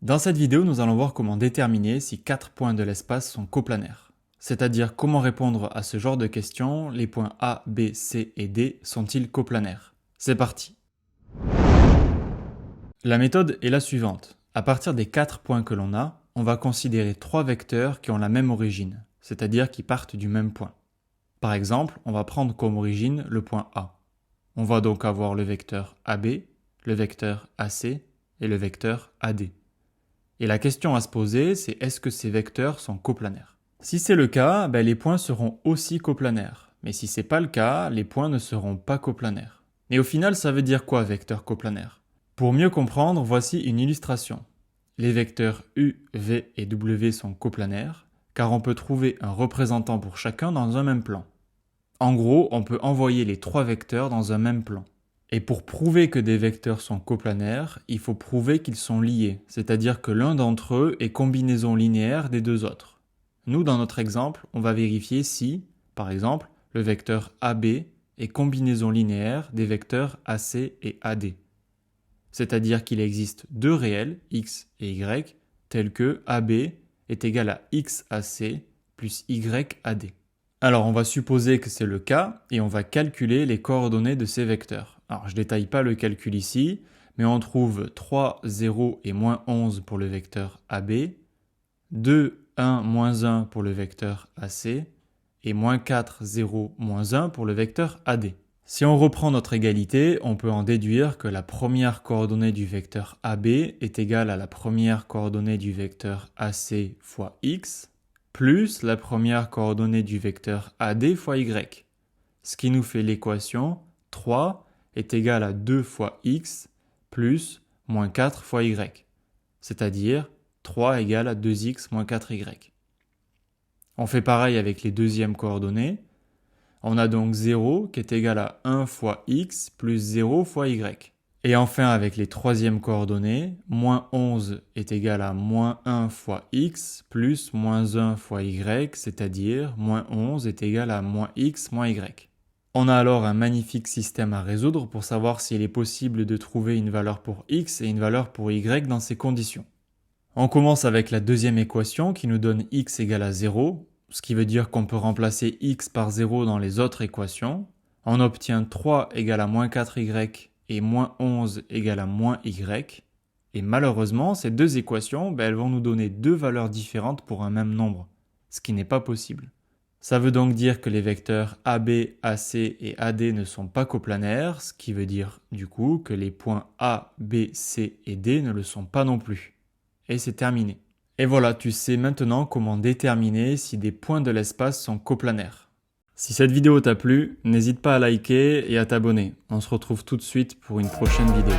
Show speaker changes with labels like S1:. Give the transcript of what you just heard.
S1: Dans cette vidéo, nous allons voir comment déterminer si 4 points de l'espace sont coplanaires. C'est-à-dire comment répondre à ce genre de questions, les points A, B, C et D sont-ils coplanaires? C'est parti! La méthode est la suivante. À partir des 4 points que l'on a, on va considérer 3 vecteurs qui ont la même origine, c'est-à-dire qui partent du même point. Par exemple, on va prendre comme origine le point A. On va donc avoir le vecteur AB, le vecteur AC et le vecteur AD. Et la question à se poser, c'est est-ce que ces vecteurs sont coplanaires? Si c'est le cas, les points seront aussi coplanaires. Mais si c'est pas le cas, les points ne seront pas coplanaires. Et au final, ça veut dire quoi, vecteur coplanaire? Pour mieux comprendre, voici une illustration. Les vecteurs U, V et W sont coplanaires, car on peut trouver un représentant pour chacun dans un même plan. En gros, on peut envoyer les 3 vecteurs dans un même plan. Et pour prouver que des vecteurs sont coplanaires, il faut prouver qu'ils sont liés, c'est-à-dire que l'un d'entre eux est combinaison linéaire des deux autres. Nous, dans notre exemple, on va vérifier si, par exemple, le vecteur AB est combinaison linéaire des vecteurs AC et AD. C'est-à-dire qu'il existe deux réels, x et y, tels que AB est égal à xAC plus yAD. Alors on va supposer que c'est le cas et on va calculer les coordonnées de ces vecteurs. Alors je ne détaille pas le calcul ici, mais on trouve 3, 0 et moins 11 pour le vecteur AB, 2, 1, moins 1 pour le vecteur AC, et moins 4, 0, moins 1 pour le vecteur AD. Si on reprend notre égalité, on peut en déduire que la première coordonnée du vecteur AB est égale à la première coordonnée du vecteur AC fois x, plus la première coordonnée du vecteur AD fois y, ce qui nous fait l'équation 3 est égal à 2 fois x plus moins 4 fois y, c'est-à-dire 3 égale à 2x moins 4y. On fait pareil avec les deuxièmes coordonnées. On a donc 0 qui est égal à 1 fois x plus 0 fois y. Et enfin, avec les troisièmes coordonnées, moins 11 est égal à moins 1 fois x plus moins 1 fois y, c'est-à-dire moins 11 est égal à moins x moins y. On a alors un magnifique système à résoudre pour savoir s'il est possible de trouver une valeur pour x et une valeur pour y dans ces conditions. On commence avec la deuxième équation qui nous donne x égale à 0, ce qui veut dire qu'on peut remplacer x par 0 dans les autres équations. On obtient 3 égale à moins 4y et moins 11 égale à moins y. Et malheureusement, ces deux équations, elles vont nous donner deux valeurs différentes pour un même nombre, ce qui n'est pas possible. Ça veut donc dire que les vecteurs AB, AC et AD ne sont pas coplanaires, ce qui veut dire du coup que les points A, B, C et D ne le sont pas non plus. Et c'est terminé. Et voilà, tu sais maintenant comment déterminer si des points de l'espace sont coplanaires. Si cette vidéo t'a plu, n'hésite pas à liker et à t'abonner. On se retrouve tout de suite pour une prochaine vidéo.